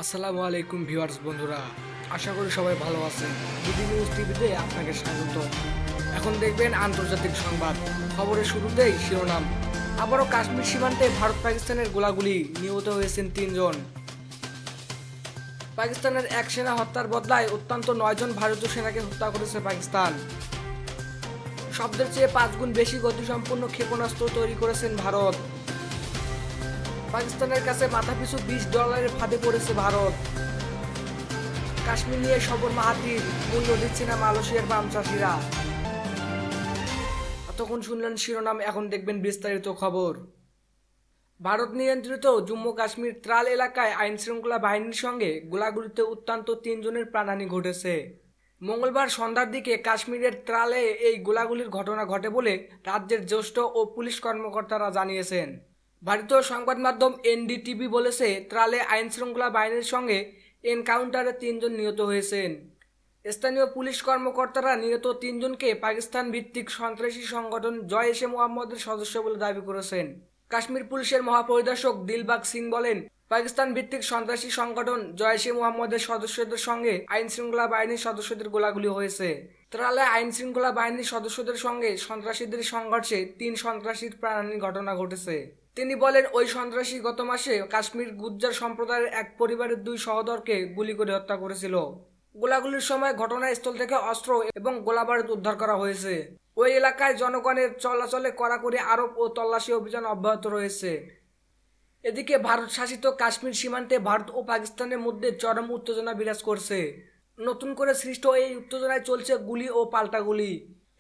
আসসালামু আলাইকুম ভিউয়ার্স বন্ধুরা, আশা করি সবাই ভালো আছেন। বিডি নিউজ টিভিতে আপনাকে স্বাগত। এখন দেখবেন আন্তর্জাতিক সংবাদ। খবরের শুরুতেই শিরোনাম। আবারও কাশ্মীর সীমান্তে ভারত পাকিস্তানের গোলাগুলি, নিহত হয়েছেন 3 জন। পাকিস্তানের এক সেনা হত্যার বদলায় অত্যন্ত 9 জন ভারতীয় সেনাকে হত্যা করেছে পাকিস্তান। শব্দের চেয়ে 5 গুণ বেশি গতিসম্পন্ন ক্ষেপণাস্ত্র তৈরি করেছেন ভারত। পাকিস্তানের কাছে মাথাপিছু $20 ফাঁদে পড়েছে ভারত। কাশ্মীর নিয়ে সবর মাহাতির, মূল্য দিচ্ছে না মালয়েশিয়ার বাম চাষিরা। এতক্ষণ শুনলেন শিরোনাম, এখন দেখবেন বিস্তারিত খবর। ভারত নিয়ন্ত্রিত জম্মু কাশ্মীর ত্রাল এলাকায় আইন শৃঙ্খলা বাহিনীর সঙ্গে গোলাগুলিতে অত্যন্ত 3 জনের প্রাণহানি ঘটেছে। মঙ্গলবার সন্ধ্যার দিকে কাশ্মীরের ত্রালে এই গোলাগুলির ঘটনা ঘটে বলে রাজ্যের জ্যেষ্ঠ ও পুলিশ কর্মকর্তারা জানিয়েছেন। ভারতীয় সংবাদ মাধ্যম এনডিটিভি বলেছে, ত্রালে আইন শৃঙ্খলা বাহিনীর সঙ্গে এনকাউন্টারে 3 জন নিহত হয়েছেন। স্থানীয় পুলিশ কর্মকর্তারা নিহত 3 জনকে পাকিস্তান ভিত্তিক সন্ত্রাসী সংগঠন জয়-এ-মোহাম্মদের সদস্য বলে দাবি করেছেন। কাশ্মীর পুলিশের মহাপরিদর্শক দিলবাগ সিং বলেন, পাকিস্তান ভিত্তিক সন্ত্রাসী সংগঠন জয়-এ-মোহাম্মদের সদস্যদের সঙ্গে আইন শৃঙ্খলা বাহিনীর সদস্যদের গোলাগুলি হয়েছে। ত্রালে আইন শৃঙ্খলা বাহিনীর সদস্যদের সঙ্গে সন্ত্রাসীদের সংঘর্ষে 3 সন্ত্রাসীর প্রাণহানির ঘটনা ঘটেছে। তিনি বলেন, ওই সন্ত্রাসী গত মাসে কাশ্মীর গুজ্জার সম্প্রদায়ের এক পরিবারের 2 সহোদরকে গুলি করে হত্যা করেছিল। গোলাগুলির সময় ঘটনাস্থল থেকে অস্ত্র এবং গোলাবারুদ উদ্ধার করা হয়েছে। ওই এলাকায় জনগণের চলাচলে কড়াকড়ি আরোপ ও তল্লাশি অভিযান অব্যাহত রয়েছে। এদিকে ভারত শাসিত কাশ্মীর সীমান্তে ভারত ও পাকিস্তানের মধ্যে চরম উত্তেজনা বিরাজ করছে। নতুন করে সৃষ্ট এই উত্তেজনায় চলছে গুলি ও পাল্টা গুলি।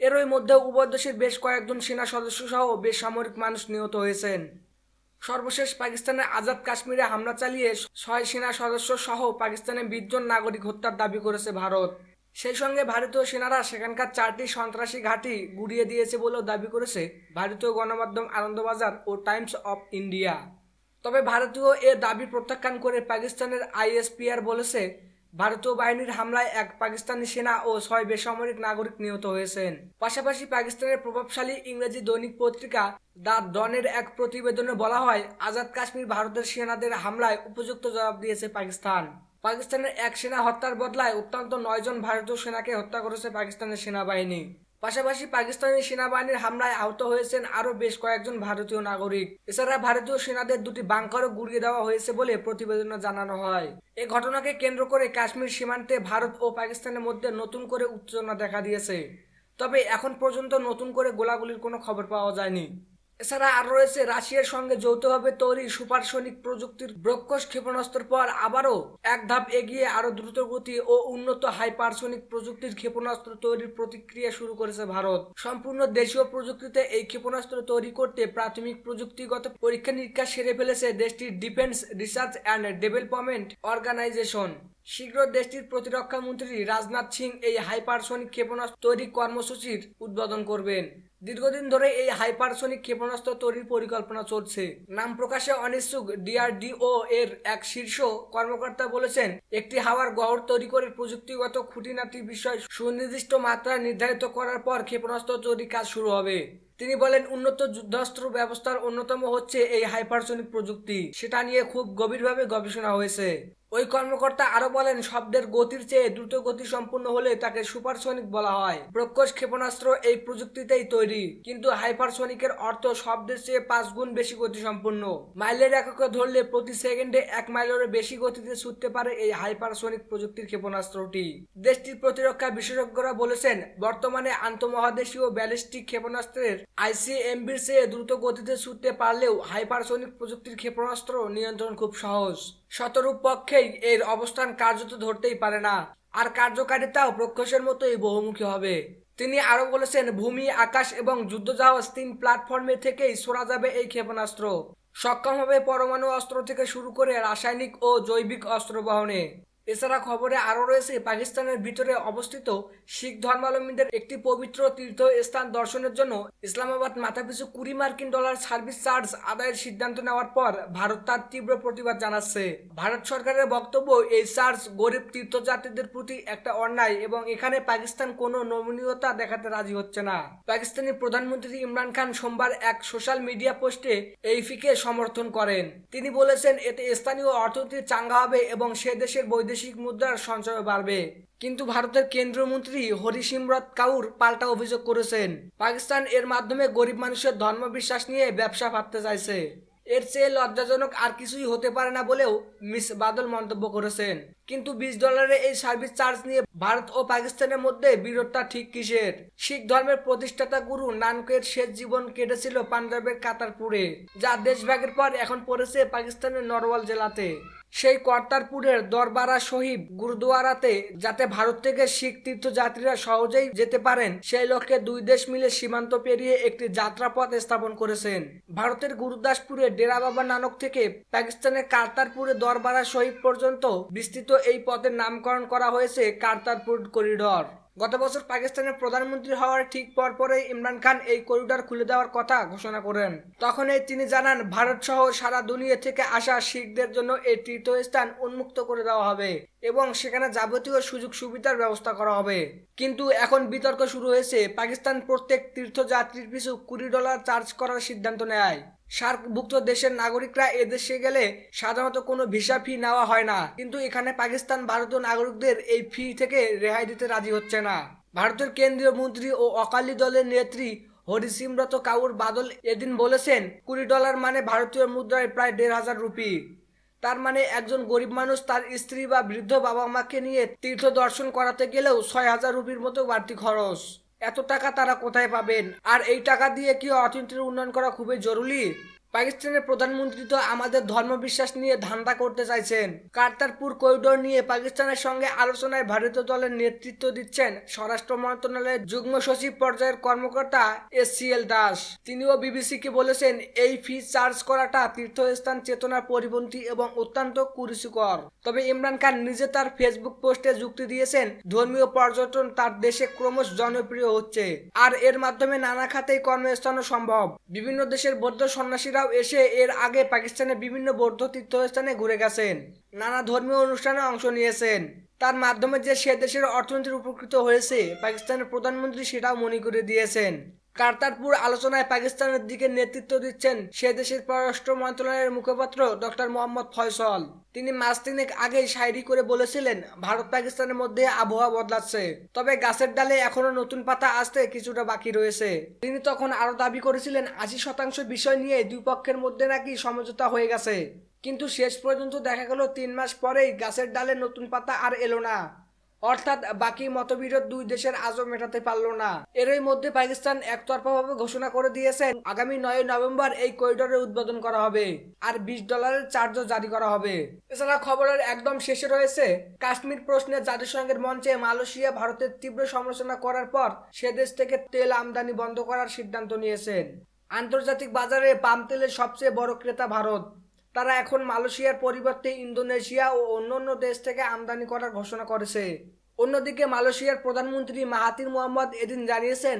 এরই মধ্যে উভয় দেশের বেশ কয়েকজন সেনা সদস্য সহ বেসামরিক মানুষ নিহত হয়েছেন। সর্বশেষ পাকিস্তানের আজাদ কাশ্মীরে হামলা চালিয়ে 6 সেনা সদস্য সহ পাকিস্তানের 20 জন নাগরিক হত্যার দাবি করেছে ভারত। সেই সঙ্গে ভারতীয় সেনারা সেখানকার 4টি সন্ত্রাসী ঘাঁটি গুড়িয়ে দিয়েছে বলেও দাবি করেছে ভারতীয় গণমাধ্যম আনন্দবাজার ও টাইমস অফ ইন্ডিয়া। তবে ভারতীয় এ দাবি প্রত্যাখ্যান করে পাকিস্তানের আইএসপিআর বলেছে, ভারতীয় বাহিনীর হামলায় 1 পাকিস্তানি সেনা ও 6 বেসামরিক নাগরিক নিহত হয়েছেন। পাশাপাশি পাকিস্তানের প্রভাবশালী ইংরেজি দৈনিক পত্রিকা দ্য ডনের এক প্রতিবেদনে বলা হয়, আজাদ কাশ্মীর ভারতের সেনাদের হামলায় উপযুক্ত জবাব দিয়েছে পাকিস্তান। পাকিস্তানের এক সেনা হত্যার বদলায় অত্যন্ত 9 জন ভারতীয় সেনাকে হত্যা করেছে পাকিস্তানের সেনাবাহিনী। পাশাপাশি পাকিস্তানি সেনাবাহিনীর হামলায় আহত হয়েছেন আরও বেশ কয়েকজন ভারতীয় নাগরিক। এছাড়া ভারতীয় সেনাদের 2টি বাংকারও গুড়িয়ে দেওয়া হয়েছে বলে প্রতিবেদনে জানানো হয়। এই ঘটনাকে কেন্দ্র করে কাশ্মীর সীমান্তে ভারত ও পাকিস্তানের মধ্যে নতুন করে উত্তেজনা দেখা দিয়েছে। তবে এখন পর্যন্ত নতুন করে গোলাগুলির কোনো খবর পাওয়া যায়নি। এছাড়া আর রয়েছে রাশিয়ার সঙ্গে যৌথভাবে তৈরি সুপারসনিক প্রযুক্তির ব্রহ্মস ক্ষেপণাস্ত্রের পর আবারও এক ধাপ এগিয়ে আরও দ্রুতগতি ও উন্নত হাইপারসনিক প্রযুক্তির ক্ষেপণাস্ত্র তৈরির প্রতিক্রিয়া শুরু করেছে ভারত। সম্পূর্ণ দেশীয় প্রযুক্তিতে এই ক্ষেপণাস্ত্র তৈরি করতে প্রাথমিক প্রযুক্তিগত পরীক্ষা নিরীক্ষা সেরে ফেলেছে দেশটির defence research and development organisation. শীঘ্র দেশটির প্রতিরক্ষা মন্ত্রী রাজনাথ সিং এই হাইপারসনিক ক্ষেপণাস্ত্র তৈরি কর্মসূচির উদ্বোধন করবেন। দীর্ঘদিন ধরে এই হাইপারসনিক ক্ষেপণাস্ত্র তৈরির পরিকল্পনা চলছে। নাম প্রকাশে অনিচ্ছুক ডিআরডিও এর এক শীর্ষ কর্মকর্তা বলেছেন, একটি হাওয়ার গহর তৈরি করে প্রযুক্তিগত খুঁটিনাটি বিষয় সুনির্দিষ্ট মাত্রায় নির্ধারিত করার পর ক্ষেপণাস্ত্র তৈরির কাজ শুরু হবে। তিনি বলেন, উন্নত যুদ্ধাস্ত্র ব্যবস্থার অন্যতম হচ্ছে এই হাইপারসনিক প্রযুক্তি। সেটা নিয়ে খুব গভীরভাবে গবেষণা হয়েছে। ওই কর্মকর্তা আরো বলেন, শব্দের গতির চেয়ে দ্রুত গতি সম্পূর্ণ হলে তাকে সুপারসনিক বলা হয়। ব্রহ্মস ক্ষেপণাস্ত্র এই প্রযুক্তিতেই তৈরি, কিন্তু হাইপারসনিকের অর্থ শব্দের চেয়ে 5 গুণ বেশি গতি সম্পন্ন। মাইলের এককে ধরলে প্রতি সেকেন্ডে 1 মাইলেরও বেশি গতিতে ছুটতে পারে এই হাইপারসনিক প্রযুক্তির ক্ষেপণাস্ত্রটি। দেশটির প্রতিরক্ষা বিশেষজ্ঞরা বলেছেন, বর্তমানে আন্তঃমহাদেশীয় ব্যালিস্টিক ক্ষেপণাস্ত্রের আইসিএমবির চেয়ে দ্রুত গতিতে ছুটতে পারলেও হাইপারসনিক প্রযুক্তির ক্ষেপণাস্ত্র নিয়ন্ত্রণ খুব সহজ। শতরূপ পক্ষেই এর অবস্থান কার্যত ধরতেই পারে না, আর কার্যকারিতাও ব্রহ্মসের মতোই বহুমুখী হবে। তিনি আরো বলেছেন, ভূমি, আকাশ এবং যুদ্ধজাহাজ 3 প্ল্যাটফর্মে থেকেই ছোড়া যাবে এই ক্ষেপণাস্ত্র। সক্ষম হবে পরমাণু অস্ত্র থেকে শুরু করে রাসায়নিক ও জৈবিক অস্ত্র বহনে। এছাড়া খবরে আরও রয়েছে পাকিস্তানের ভিতরে অবস্থিত শিখ ধর্মাবলম্বীদের একটি পবিত্র তীর্থস্থান দর্শনের জন্য ইসলামাবাদ মাথাপিছু $20 সার্ভিস চার্জ আদায়ের সিদ্ধান্ত নেওয়ার পর ভারত তার তীব্র প্রতিবাদ জানাচ্ছে। ভারত সরকারের বক্তব্য, এই চার্জ গরিব তীর্থযাত্রীদের প্রতি একটা অন্যায় এবং এখানে পাকিস্তান কোনো নমনীয়তা দেখাতে রাজি হচ্ছে না। পাকিস্তানি প্রধানমন্ত্রী ইমরান খান সোমবার এক সোশ্যাল মিডিয়া পোস্টে এই ফিকে সমর্থন করেন। তিনি বলেছেন, এতে স্থানীয় অর্থনীতি চাঙ্গা হবে এবং সে দেশের বৈদেশিক মুদ্রার সঞ্চয় বাড়বে। কিন্তু ভারতের কেন্দ্রীয় মন্ত্রী হরিসিমরত কাউর পাল্টা অভিযোগ করেছেন, পাকিস্তান এর মাধ্যমে গরিব মানুষের ধর্মবিশ্বাস নিয়ে ব্যবসা পাততে চাইছে। এর চেয়ে লজ্জাজনক আর কিছুই হতে পারে না বলেও মিস বাদল মন্তব্য করেছেন। কিন্তু $20 এই সার্ভিস চার্জ নিয়ে ভারত ও পাকিস্তানের মধ্যে বিরোধটা ঠিক কিসের? শিখ ধর্মের প্রতিষ্ঠাতা গুরু নানকের শেষ জীবন কেটেছিল পাঞ্জাবের কাতারপুরে, যা দেশভাগের পর এখন পড়েছে পাকিস্তানের নরওয়াল জেলাতে। সেই কর্তারপুরের দরবারা শহীদ গুরুদুয়ারাতে যাতে ভারত থেকে শিখ তীর্থযাত্রীরা সহজেই যেতে পারেন, সেই লক্ষ্যে দুই দেশ মিলে সীমান্ত পেরিয়ে একটি যাত্রাপথ স্থাপন করেছেন। ভারতের গুরুদাসপুরে ডেরা বাবা নানক থেকে পাকিস্তানের কারতারপুরে দরবারা শহীদ পর্যন্ত বিস্তৃত এই পথের নামকরণ করা হয়েছে কারতারপুর করিডর। গত বছর পাকিস্তানের প্রধানমন্ত্রী হওয়ার ঠিক পরপরই ইমরান খান এই করিডর খুলে দেওয়ার কথা ঘোষণা করেন। তখনই তিনি জানান, ভারত সহ সারা দুনিয়া থেকে আসা শিখদের জন্য এই তীর্থস্থান উন্মুক্ত করে দেওয়া হবে এবং সেখানে যাবতীয় সুযোগ সুবিধার ব্যবস্থা করা হবে। কিন্তু এখন বিতর্ক শুরু হয়েছে। পাকিস্তান প্রত্যেক তীর্থযাত্রীর পিছু $20 চার্জ করার সিদ্ধান্ত নেয়। সার্কভুক্ত দেশের নাগরিকরা এদেশে গেলে সাধারণত কোনো ভিসা ফি নেওয়া হয় না, কিন্তু এখানে পাকিস্তান ভারতীয় নাগরিকদের এই ফি থেকে রেহাই দিতে রাজি হচ্ছে না। ভারতের কেন্দ্রীয় মন্ত্রী ও অকালি দলের নেত্রী হরিসিমরত কাউর বাদল এদিন বলেছেন, $20 মানে ভারতীয় মুদ্রায় প্রায় 1,500 রুপি। তার মানে একজন গরিব মানুষ তার স্ত্রী বা বৃদ্ধ বাবা মাকে নিয়ে তীর্থ দর্শন করাতে গেলেও 6,000 রুপির মতো বাড়তি খরচ। এত টাকা তারা কোথায় পাবেন? আর এই টাকা দিয়ে কি অর্থনীতির উন্নয়ন করা খুবই জরুরি? পাকিস্তানের প্রধানমন্ত্রী তো আমাদের ধর্মবিশ্বাস নিয়ে ধান্দা করতে চাইছেন। কারতারপুর করিডোর নিয়ে পাকিস্তানের সঙ্গে আলোচনায় ভারতীয় দলের নেতৃত্ব দিচ্ছেন স্বরাষ্ট্র মন্ত্রণালয়ের যুগ্ম সচিব পর্যায়ের কর্মকর্তা SCL দাস। তিনিও বিবিসিকে বলেছেন, এই ফি চার্জ করাটা তীর্থস্থান চেতনার পরিপন্থী এবং অত্যন্ত কুরুচিকর। তবে ইমরান খান নিজে তার ফেসবুক পোস্টে যুক্তি দিয়েছেন, ধর্মীয় পর্যটন তার দেশে ক্রমশ জনপ্রিয় হচ্ছে আর এর মাধ্যমে নানা খাতেই কর্মস্থানও সম্ভব। বিভিন্ন দেশের বৌদ্ধ সন্ন্যাসীরাও এসে এর আগে পাকিস্তানের বিভিন্ন বৌদ্ধ তীর্থস্থানে ঘুরে গেছেন, নানা ধর্মীয় অনুষ্ঠানে অংশ নিয়েছেন। তার মাধ্যমে যে সে দেশের অর্থনীতির উপকৃত হয়েছে, পাকিস্তানের প্রধানমন্ত্রী সেটাও মনে করে দিয়েছেন। কারতারপুর আলোচনায় পাকিস্তানের দিকে নেতৃত্ব দিচ্ছেন সে দেশের পররাষ্ট্র মন্ত্রণালয়ের মুখপাত্র ডক্টর মোহাম্মদ ফয়সল। তিনি মাস তিনেক আগেই শায়রি করে বলেছিলেন, ভারত পাকিস্তানের মধ্যে আবহাওয়া বদলাচ্ছে, তবে গাছের ডালে এখনো নতুন পাতা আসতে কিছুটা বাকি রয়েছে। তিনি তখন আরো দাবি করেছিলেন, 80% বিষয় নিয়ে দুই পক্ষের মধ্যে নাকি সমঝোতা হয়ে গেছে। কিন্তু শেষ পর্যন্ত দেখা গেল 3 মাস পরেই গাছের ডালে নতুন পাতা আর এলো না। অর্থাৎ বাকি মতবিরোধ দুই দেশের আজও মেটাতে পারল না। এরই মধ্যে পাকিস্তান একতরফাভাবে ঘোষণা করে দিয়েছেন, আগামী 9 নভেম্বর এই করিডোরের উদ্বোধন করা হবে আর $20 চার্জও জারি করা হবে। এছাড়া খবরের একদম শেষে রয়েছে, কাশ্মীর প্রশ্নে জাতিসংঘের মঞ্চে মালয়েশিয়া ভারতের তীব্র সমালোচনা করার পর সে দেশ থেকে তেল আমদানি বন্ধ করার সিদ্ধান্ত নিয়েছেন। আন্তর্জাতিক বাজারে পাম তেলের সবচেয়ে বড় ক্রেতা ভারত। তারা এখন মালয়েশিয়ার পরিবর্তে ইন্দোনেশিয়া ও অন্যান্য দেশ থেকে আমদানি করার ঘোষণা করেছে। অন্যদিকে মালয়েশিয়ার প্রধানমন্ত্রী মাহাথির মোহাম্মদ এদিন জানিয়েছেন,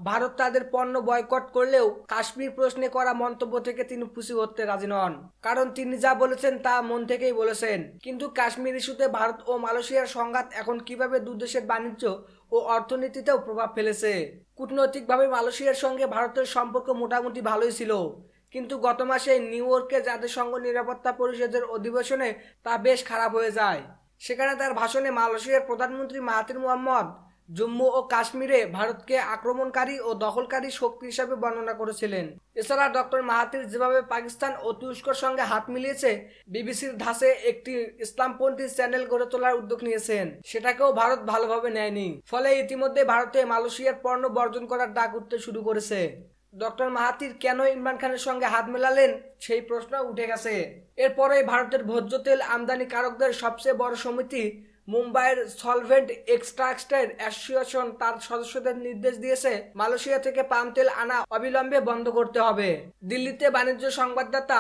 ভারত তাদের পণ্য বয়কট করলেও কাশ্মীর প্রশ্নে করা মন্তব্য থেকে তিনি পিছু হতে রাজি নন, কারণ তিনি যা বলেছেন তা মন থেকেই বলেছেন। কিন্তু কাশ্মীর ইস্যুতে ভারত ও মালয়েশিয়ার সংঘাত এখন কিভাবে দুদেশের বাণিজ্য ও অর্থনীতিতেও প্রভাব ফেলেছে। কূটনৈতিকভাবে মালয়েশিয়ার সঙ্গে ভারতের সম্পর্ক মোটামুটি ভালোই ছিল, কিন্তু গত মাসে নিউ ইয়র্কে জাতিসংঘ নিরাপত্তা পরিষদের অধিবেশনে তা বেশ খারাপ হয়ে যায়। সেখানে তার ভাষণে মালয়েশিয়ার প্রধানমন্ত্রী মাহাথির মোহাম্মদ জম্মু ও কাশ্মীরে ভারতকে আক্রমণকারী ও দখলকারী শক্তি হিসাবে বর্ণনা করেছিলেন। এছাড়া ডক্টর মাহাথির যেভাবে পাকিস্তান ও তুরস্কর সঙ্গে হাত মিলিয়েছে, বিবিসির ধাঁচে একটি ইসলামপন্থী চ্যানেল গড়ে তোলার উদ্যোগ নিয়েছেন, সেটাকেও ভারত ভালোভাবে নেয়নি। ফলে ইতিমধ্যে ভারতে মালয়েশিয়ার পণ্য বর্জন করার ডাক উঠতে শুরু করেছে। ডক্টর মাহাথির কেন ইমরান খানের সঙ্গে হাত মেলালেন, সেই প্রশ্ন উঠে গেছে। এরপরে ভারতের ভোজ্য তেল আমদানিকারকদের সবচেয়ে বড় সমিতি মুম্বাইয়ের সলভেন্ট এক্সট্রাক্টর অ্যাসোসিয়েশন তার সদস্যদের নির্দেশ দিয়েছে মালয়েশিয়া থেকে পাম তেল আনা অবিলম্বে বন্ধ করতে হবে। দিল্লিতে বাণিজ্য সংবাদদাতা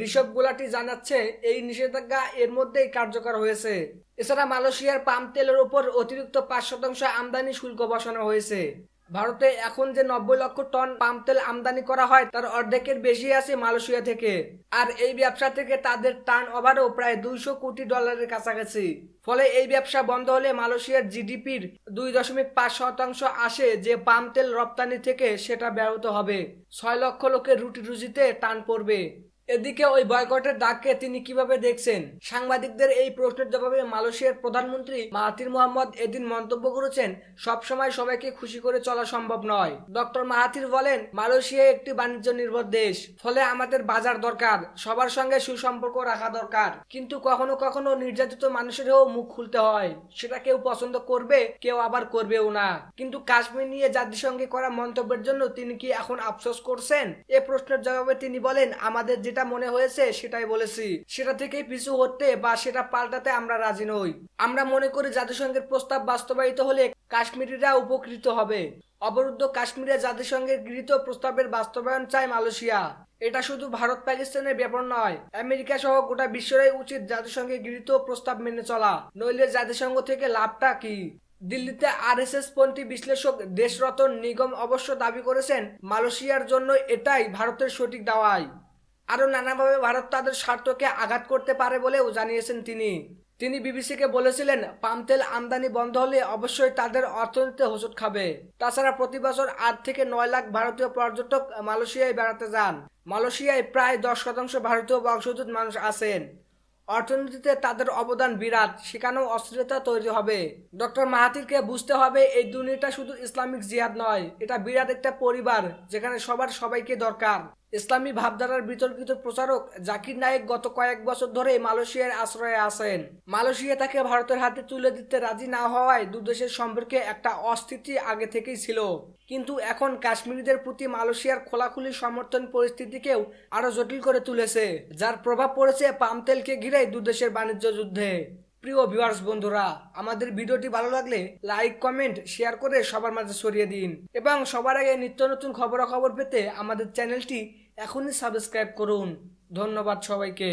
ঋষভ গুলাটি জানাচ্ছে এই নিষেধাজ্ঞা এর মধ্যেই কার্যকর হয়েছে। এছাড়া মালয়েশিয়ার পাম তেলের উপর অতিরিক্ত 5% আমদানি শুল্ক বসানো হয়েছে। ভারতে এখন যে 90 লক্ষ টন পাম তেল আমদানি করা হয় তার অর্ধেকের বেশি আছে মালয়েশিয়া থেকে। আর এই ব্যবসা থেকে তাদের টার্ন ওভারও প্রায় $200 কোটি কাছাকাছি। ফলে এই ব্যবসা বন্ধ হলে মালয়েশিয়ার জিডিপির 2.5% আসে যে পাম তেল রপ্তানি থেকে সেটা ব্যাহত হবে। 6 লক্ষ লোকের রুটি রুজিতে টান পড়বে। এদিকে ওই বয়কটের ডাককে তিনি কিভাবে দেখছেন? সাংবাদিকদের এই প্রশ্নের জবাবে মালয়েশিয়ার প্রধানমন্ত্রী মাহাথির মোহাম্মদ এদিন মন্তব্য করেছেন, সবসময় সবাইকে খুশি করে চলা সম্ভব নয়। ডক্টর মাহাথির বলেন, মালয়েশিয়া একটি বাণিজ্য নির্ভর দেশ, ফলে আমাদের বাজার দরকার, সবার সঙ্গে সুসম্পর্ক রাখা দরকার। কিন্তু কখনো কখনো নির্যাতিত মানুষেরও মুখ খুলতে হয়, সেটা কেউ পছন্দ করবে, কেউ আবার করবেও না। কিন্তু কাশ্মীর নিয়ে জাতিসংঘে করা মন্তব্যের জন্য তিনি কি এখন আফসোস করছেন? এ প্রশ্নের জবাবে তিনি বলেন, আমাদের যেটা মনে হয়েছে সেটাই বলেছি, সেটা থেকেই পিছু হতে বা সেটা পাল্টাতে আমরা রাজি নই। আমরা মনে করি জাতিসংঘের প্রস্তাব বাস্তবায়িত হলে কাশ্মীরিরা উপকৃত হবে। অবরুদ্ধ কাশ্মীরে জাতিসংঘের গৃহীত প্রস্তাবের বাস্তবায়ন চায় মালয়েশিয়া। এটা শুধু ভারত পাকিস্তানের ব্যাপার নয়, আমেরিকা সহ গোটা বিশ্বেরই উচিত জাতিসংঘে গৃহীত প্রস্তাব মেনে চলা, নইলে জাতিসংঘ থেকে লাভটা কি? দিল্লিতে আরএসএস পন্থী বিশ্লেষক দেশরতন নিগম অবশ্য দাবি করেছেন, মালয়েশিয়ার জন্য এটাই ভারতের সঠিক দাওয়াই। আরও নানাভাবে ভারত তাদের স্বার্থকে আঘাত করতে পারে বলেও জানিয়েছেন তিনি বিবিসিকে বলেছিলেন, পাম তেল আমদানি বন্ধ হলে অবশ্যই তাদের অর্থনীতিতে হোঁচট খাবে। তাছাড়া প্রতি বছর 8 থেকে 9 লাখ ভারতীয় পর্যটক মালয়েশিয়ায় বেড়াতে যান। মালয়েশিয়ায় প্রায় 10% ভারতীয় বংশোদ্ভূত মানুষ আছেন। অর্থনীতিতে তাদের অবদান বিরাট, সেখানেও অস্থিরতা তৈরি হবে। ডক্টর মাহাথিরকে বুঝতে হবে, এই দুর্নীতিটা শুধু ইসলামিক জিহাদ নয়, এটা বিরাট একটা পরিবার যেখানে সবার সবাইকে দরকার। ইসলামী ভাবধারার বিতর্কিত প্রচারক জাকির নায়েক গত কয়েক বছর ধরে মালয়েশিয়ার আশ্রয়ে আছেন। মালয়েশিয়া তাকে ভারতের হাতে তুলে দিতে রাজি না হওয়ায় দুদেশের সম্পর্কে একটা অস্থিতি আগে থেকেই ছিল। কিন্তু এখন কাশ্মীরিদের প্রতি মালয়েশিয়ার খোলাখুলি সমর্থন পরিস্থিতিকেও আরো জটিল করে তুলেছে, যার প্রভাব পড়েছে পাম তেলকে ঘিরে দুদেশের বাণিজ্য যুদ্ধে। প্রিয় ভিউয়ার্স বন্ধুরা, আমাদের ভিডিওটি ভালো লাগলে লাইক, কমেন্ট, শেয়ার করে সবার মাঝে ছড়িয়ে দিন এবং সবার আগে নিত্য নতুন খবরাখবর পেতে আমাদের চ্যানেলটি এখনই সাবস্ক্রাইব করুন। ধন্যবাদ সবাইকে।